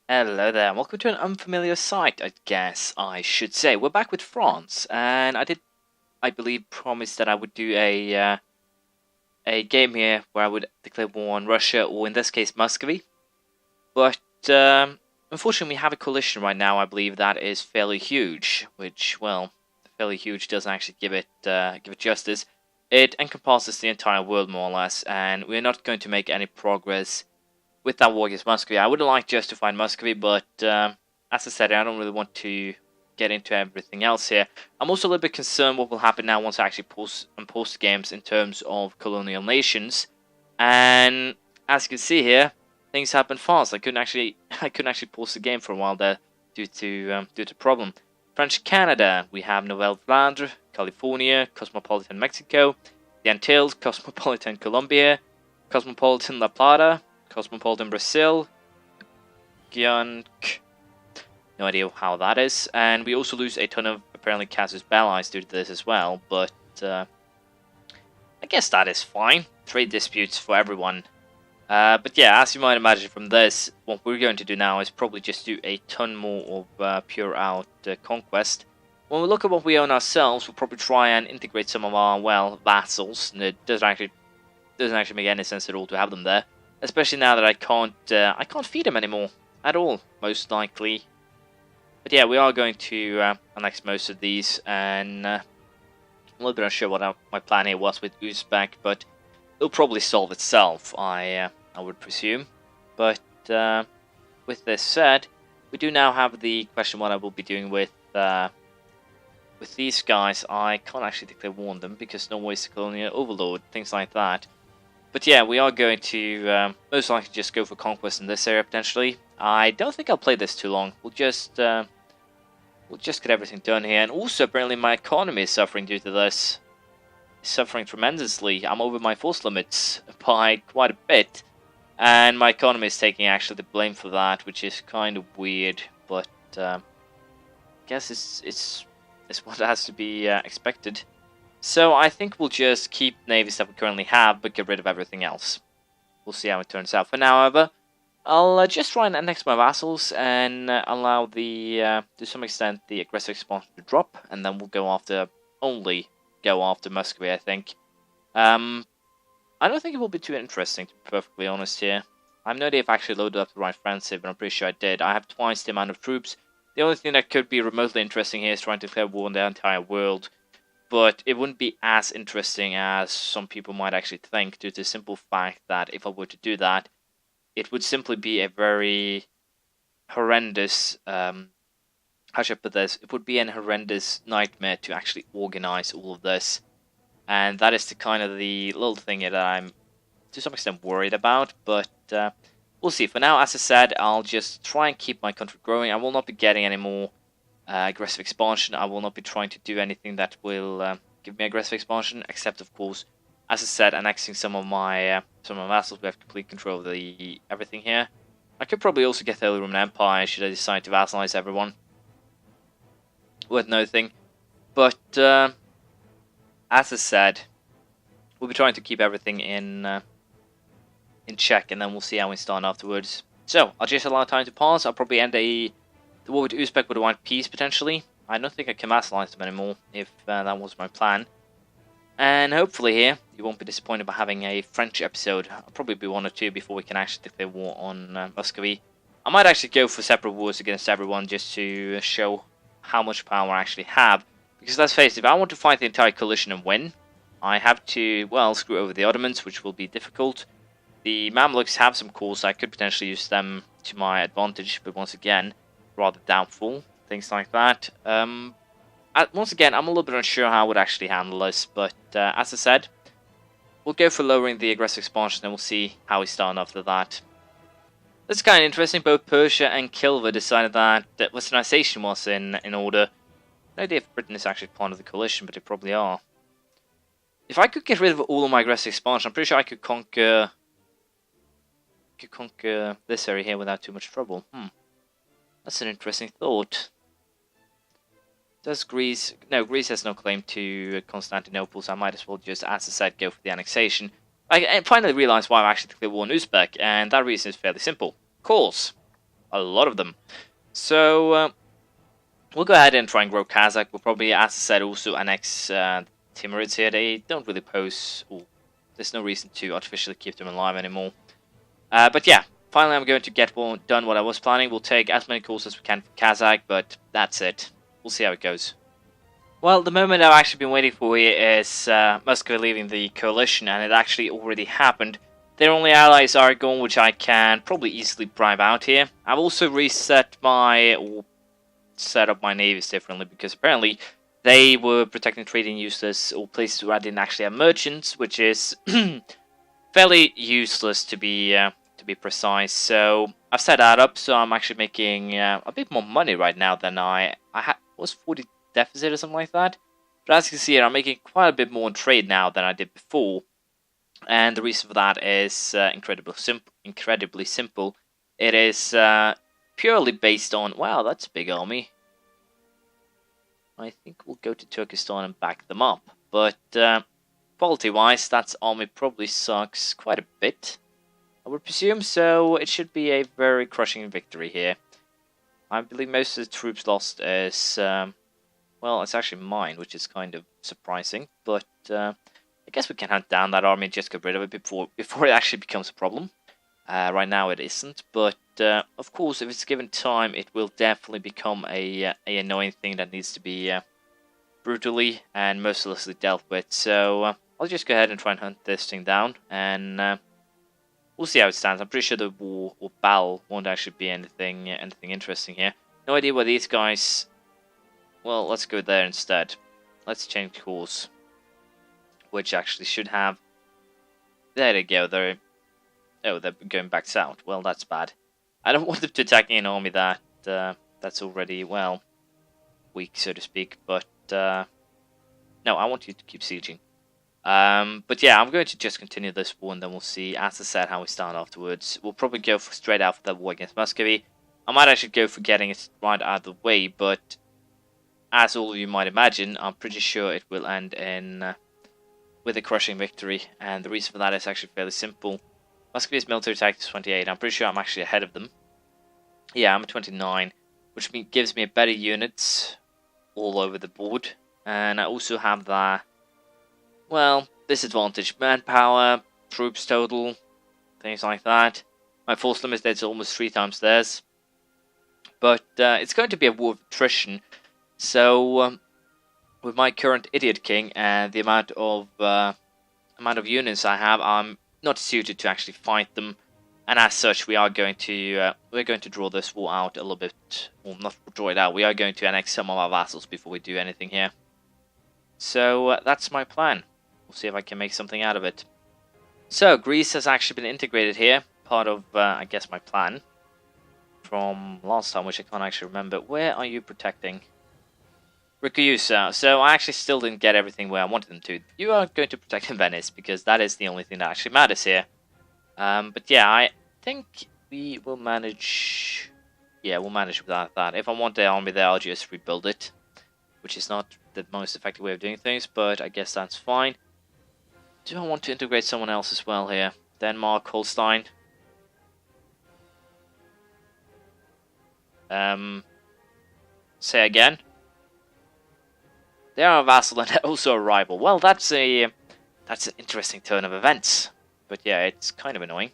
Hello there, and welcome to an unfamiliar site, I guess I should say. We're back with France, and I believe, promise that I would do a game here where I would declare war on Russia, or in this case, Muscovy. But unfortunately, we have a coalition right now. I believe that is fairly huge, which, well, fairly huge doesn't actually give it justice. It encompasses the entire world more or less, and we're not going to make any progress with that war against Muscovy. I would like just to find Muscovy, but as I said, I don't really want to get into everything else here. I'm also a little bit concerned what will happen now once I actually post games in terms of colonial nations. And as you can see here, things happen fast. I couldn't actually pause the game for a while there due to problem. French Canada, we have Nouvelle Flandre, California, Cosmopolitan Mexico, the Antilles, Cosmopolitan Colombia, Cosmopolitan La Plata, Cosmopolitan Brazil, Guyana, no idea how that is, and we also lose a ton of apparently casus belli due to this as well, but I guess that is fine. Trade disputes for everyone. But yeah, as you might imagine from this, what we're going to do now is probably just do a ton more of pure out conquest. When we look at what we own ourselves, we'll probably try and integrate some of our, well, vassals, and it doesn't actually make any sense at all to have them there. Especially now that I can't feed him anymore at all, most likely. But yeah, we are going to annex most of these, and I'm a little bit unsure what my plan here was with Uzbek, but it'll probably solve itself, I would presume. But with this said, we do now have the question what I will be doing with these guys. I can't actually declare war on them because Norway is the colonial overlord, things like that. But yeah, we are going to most likely just go for conquest in this area potentially. I don't think I'll play this too long. We'll just get everything done here. And also, apparently, my economy is suffering due to this. It's suffering tremendously. I'm over my force limits by quite a bit, and my economy is taking actually the blame for that, which is kind of weird. But I guess it's what has to be expected. So I think we'll just keep navies that we currently have, but get rid of everything else. We'll see how it turns out. For now, however, I'll just try and annex my vassals and allow to some extent, the aggressive expansion to drop, and then we'll only go after Muscovy, I think. I don't think it will be too interesting, to be perfectly honest here. I have no idea if I actually loaded up the right offensive, but I'm pretty sure I did. I have twice the amount of troops. The only thing that could be remotely interesting here is trying to declare war on the entire world. But it wouldn't be as interesting as some people might actually think, due to the simple fact that if I were to do that, it would simply be a very horrendous, how should I put this? It would be an horrendous nightmare to actually organize all of this. And that is the little thing that I'm, to some extent, worried about. But we'll see. For now, as I said, I'll just try and keep my country growing. I will not be getting any more aggressive expansion. I will not be trying to do anything that will give me aggressive expansion, except of course, as I said, annexing some of my vassals. We have complete control of everything here. I could probably also get the Holy Roman Empire should I decide to vassalize everyone. Worth noting, but as I said, we'll be trying to keep everything in check, and then we'll see how we start afterwards. So I'll just allow time to pass. I'll probably end the war with Uzbek would want peace, potentially. I don't think I can vassalize them anymore, if that was my plan. And hopefully here, you won't be disappointed by having a French episode. I'll probably be one or two before we can actually declare war on Muscovy. I might actually go for separate wars against everyone, just to show how much power I actually have. Because let's face it, if I want to fight the entire coalition and win, I have to, well, screw over the Ottomans, which will be difficult. The Mamluks have some cores, I could potentially use them to my advantage, but once again, rather doubtful, things like that. Once again, I'm a little bit unsure how I would actually handle this, but as I said, we'll go for lowering the aggressive expansion and we'll see how we start after that. That's kind of interesting. Both Persia and Kilva decided that Westernization was in order. No idea if Britain is actually part of the coalition, but they probably are. If I could get rid of all of my aggressive expansion, I'm pretty sure I could conquer this area here without too much trouble. That's an interesting thought. Does Greece... No, Greece has no claim to Constantinople, so I might as well just, as I said, go for the annexation. I finally realised why I'm actually declared war on Uzbek, and that reason is fairly simple. Of course, a lot of them. So we'll go ahead and try and grow Kazakh. We'll probably, as I said, also annex Timurids here. They don't really pose, or there's no reason to artificially keep them alive anymore. But yeah, finally I'm going to get done what I was planning. We'll take as many calls as we can for Kazakh, but that's it. We'll see how it goes. Well, the moment I've actually been waiting for here is Muscowy leaving the coalition, and it actually already happened. Their only allies are Argon, which I can probably easily bribe out here. I've also reset or set up my navies differently, because apparently they were protecting trading useless, or places where I didn't actually have merchants, which is fairly useless to be precise. So I've set that up, so I'm actually making a bit more money right now than I was 40 deficit or something like that. But as you can see here, I'm making quite a bit more in trade now than I did before. And the reason for that is incredibly simple. It is purely based on, wow, that's a big army. I think we'll go to Turkestan and back them up. But quality-wise, that army probably sucks quite a bit, I would presume. So it should be a very crushing victory here. I believe most of the troops lost is, well, it's actually mine, which is kind of surprising. But I guess we can hunt down that army and just get rid of it before it actually becomes a problem. Right now it isn't, but of course, if it's given time, it will definitely become a annoying thing that needs to be brutally and mercilessly dealt with. So I'll just go ahead and try and hunt this thing down, and we'll see how it stands. I'm pretty sure the war or battle won't actually be anything interesting here. No idea where these guys. Well, let's go there instead. Let's change course, which actually should have. There they go. They're going back south. Well, that's bad. I don't want them to attack an army that's already, well, weak, so to speak. But no, I want you to keep sieging. But yeah, I'm going to just continue this war, and then we'll see, as I said, how we start afterwards. We'll probably go straight out for that war against Muscovy. I might actually go for getting it right out of the way, but as all of you might imagine, I'm pretty sure it will end in with a crushing victory. And the reason for that is actually fairly simple. Muscovy's military attack is 28. I'm pretty sure I'm actually ahead of them. Yeah, I'm at 29, which gives me better units all over the board. And I also have the, well, disadvantage: manpower, troops total, things like that. My force limit is almost 3 times theirs. But it's going to be a war of attrition. So with my current idiot king and the amount of units I have, I'm not suited to actually fight them, and as such, we're going to draw this war out a little bit, or not draw it out. We are going to annex some of our vassals before we do anything here. So that's my plan. We'll see if I can make something out of it. So Greece has actually been integrated here, part of I guess my plan from last time, which I can't actually remember. Where are you protecting? Rikusa. So I actually still didn't get everything where I wanted them to. You are going to protect Venice, because that is the only thing that actually matters here. But yeah, I think we will manage. Yeah, we'll manage without that. If I want the army there, I'll just rebuild it, which is not the most effective way of doing things, but I guess that's fine. Do I want to integrate someone else as well here? Denmark, Holstein. Say again. They are a vassal and also a rival. Well, that's an interesting turn of events. But yeah, it's kind of annoying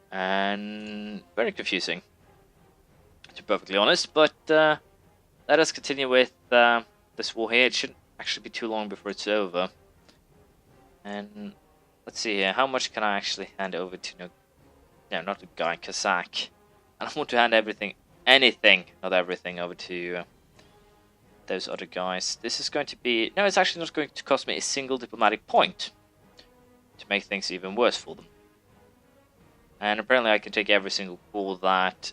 and very confusing, to be perfectly honest. But let us continue with this war here. It shouldn't actually be too long before it's over. And let's see here. How much can I actually hand over to? No, not the guy, Kazakh. I don't want to hand anything, not everything, over to those other guys. This is going to be... No, it's actually not going to cost me a single diplomatic point to make things even worse for them. And apparently I can take every single call that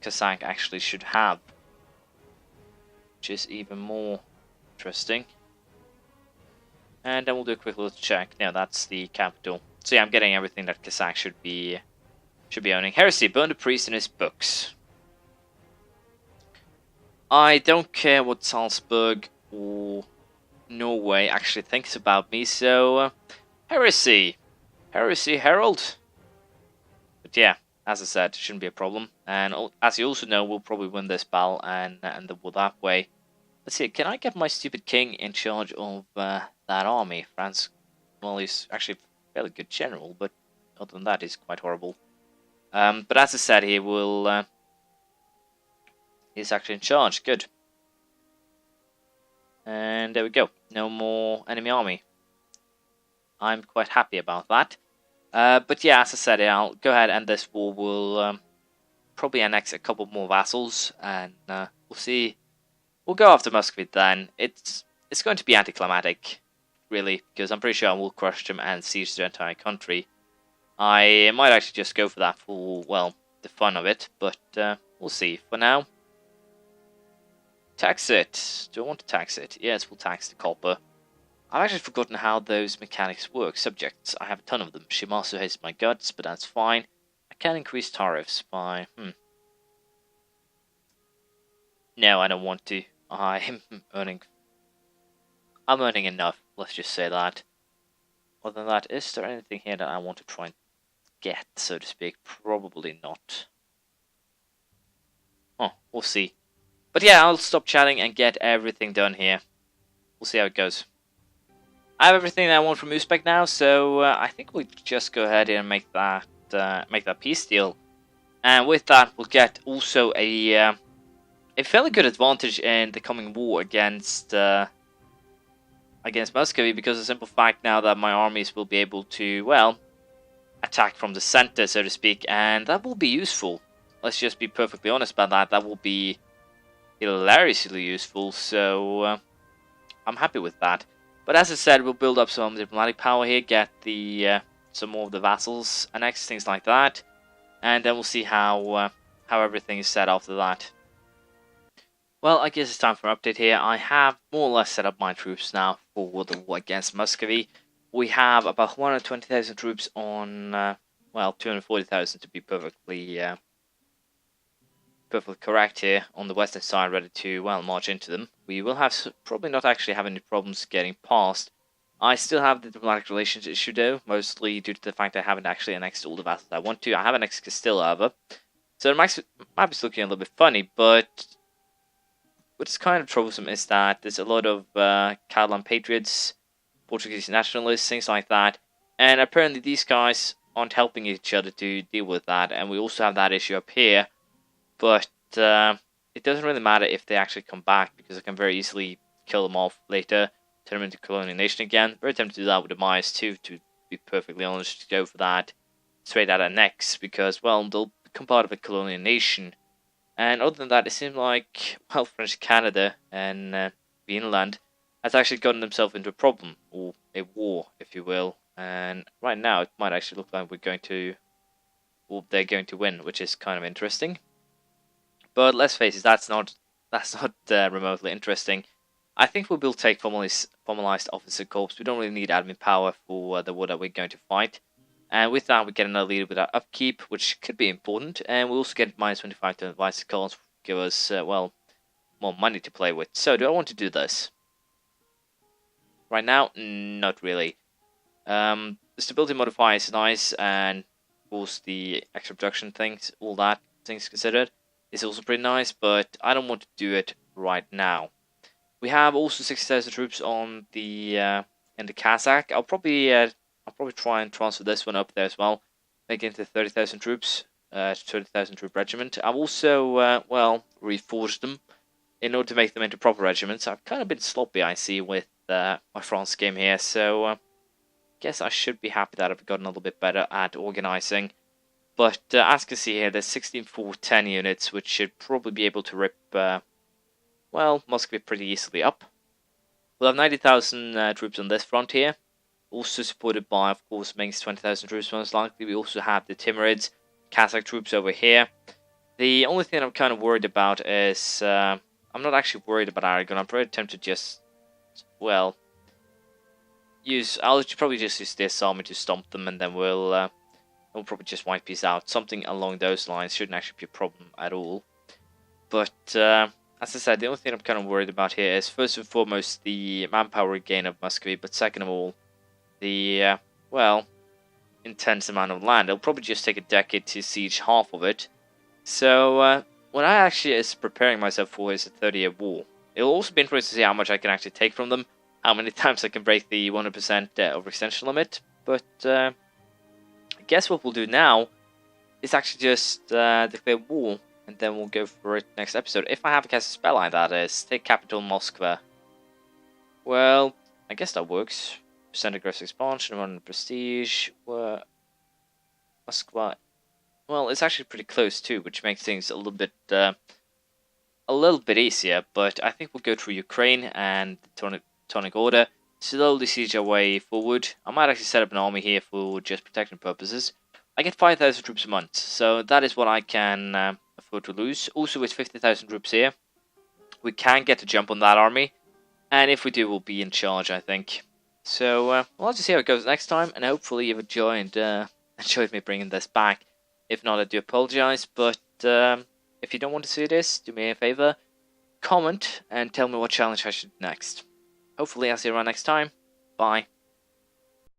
Kazakh actually should have, which is even more interesting. And then we'll do a quick little check. Now that's the capital. So yeah, I'm getting everything that Kazakh should be owning. Heresy, burn the priest in his books. I don't care what Salzburg or Norway actually thinks about me, so heresy, Herald. But yeah, as I said, shouldn't be a problem. And as you also know, we'll probably win this battle and the war that way. Let's see, can I get my stupid king in charge of that army? France, well, he's actually a fairly good general, but other than that, he's quite horrible. But as I said, he will. He's actually in charge. Good. And there we go. No more enemy army. I'm quite happy about that. But yeah, as I said, I'll go ahead and this war will probably annex a couple more vassals, and we'll see. We'll go after Muscovy then. It's going to be anticlimactic, really, because I'm pretty sure I will crush them and siege the entire country. I might actually just go for that for, well, the fun of it, but we'll see. For now, tax it. Do I want to tax it? Yes, we'll tax the copper. I've actually forgotten how those mechanics work. Subjects, I have a ton of them. She also hates my guts, but that's fine. I can increase tariffs by... No, I don't want to. I'm earning enough, let's just say that. Other than that, is there anything here that I want to try and get, so to speak? Probably not. Oh, we'll see. But yeah, I'll stop chatting and get everything done here. We'll see how it goes. I have everything that I want from Uzbek now, so I think we'll just go ahead and make that peace deal. And with that, we'll get also a fairly good advantage in the coming war against Muscovy, because of the simple fact now that my armies will be able to, well, attack from the center, so to speak, and that will be useful. Let's just be perfectly honest about that. That will be hilariously useful, so I'm happy with that. But as I said, we'll build up some diplomatic power here, get the some more of the vassals annexed, things like that, and then we'll see how everything is set after that. Well, I guess it's time for an update here. I have more or less set up my troops now for the war against Muscovy. We have about 120,000 troops on, well, 240,000 to be perfectly correct here, on the western side, ready to, well, march into them. We will have probably not actually have any problems getting past. I still have the diplomatic relations issue though, mostly due to the fact I haven't actually annexed all the vassals I want to. I have annexed Castile, however, so it might be looking a little bit funny, but what's kind of troublesome is that there's a lot of Catalan patriots, Portuguese nationalists, things like that, and apparently these guys aren't helping each other to deal with that, and we also have that issue up here. But it doesn't really matter if they actually come back, because I can very easily kill them off later, turn them into colonial nation again. Very tempted to do that with the Mayas too, to be perfectly honest, to go for that straight out of next, because, well, they'll become part of a colonial nation. And other than that, it seems like, well, French Canada and Greenland has actually gotten themselves into a problem, or a war, if you will. And right now, it might actually look like they're going to win, which is kind of interesting. But let's face it, that's not remotely interesting. I think we will take formalized officer corps. We don't really need admin power for the war that we're going to fight. And with that, we get another leader with our upkeep, which could be important. And we also get minus 25 to advice calls, give us, well, more money to play with. So, do I want to do this? Right now, not really. The stability modifier is nice, and of course the extra production things, all that things considered, is also pretty nice, but I don't want to do it right now. We have also 60,000 troops on the in the Kazakh. I'll probably try and transfer this one up there as well, make it into 30,000 troops, 30,000 troop regiment. I've also well, reforged them in order to make them into proper regiments. I've kind of been sloppy, I see, with my France game here, so guess I should be happy that I've gotten a little bit better at organizing. But as you can see here, there's 16,410 units, which should probably be able to rip, well, Muscovy pretty easily up. We'll have 90,000 troops on this front here, also supported by, of course, Ming's 20,000 troops most likely. We also have the Timurids, Kazakh troops over here. The only thing I'm kind of worried about is, I'm not actually worried about Aragon. I'm probably tempted to just, well, I'll probably just use this army to stomp them, and then we'll probably just wipe these out. Something along those lines shouldn't actually be a problem at all. But as I said, the only thing I'm kind of worried about here is, first and foremost, the manpower gain of Muscovy, but second of all, the well, intense amount of land. It'll probably just take a decade to siege half of it. So what I actually is preparing myself for is a 30-year war. It'll also be interesting to see how much I can actually take from them, how many times I can break the 100% overextension limit. But I guess what we'll do now is actually just declare war, and then we'll go for it next episode. If I have to cast a spell like that, is take capital Muscowy. Well, I guess that works. Percent aggressive expansion, 1 prestige. Muscowy. Well, it's actually pretty close too, which makes things a little bit easier. But I think we'll go through Ukraine and the Tonic Order, slowly siege our way forward. I might actually set up an army here for just protection purposes. I get 5,000 troops a month, so that is what I can afford to lose. Also, with 50,000 troops here, we can get a jump on that army, and if we do, we'll be in charge, I think. So, well, I'll just see how it goes next time, and hopefully you've enjoyed me bringing this back. If not, I do apologize, but if you don't want to see this, do me a favor, comment and tell me what challenge I should do next. Hopefully I'll see you around next time. Bye.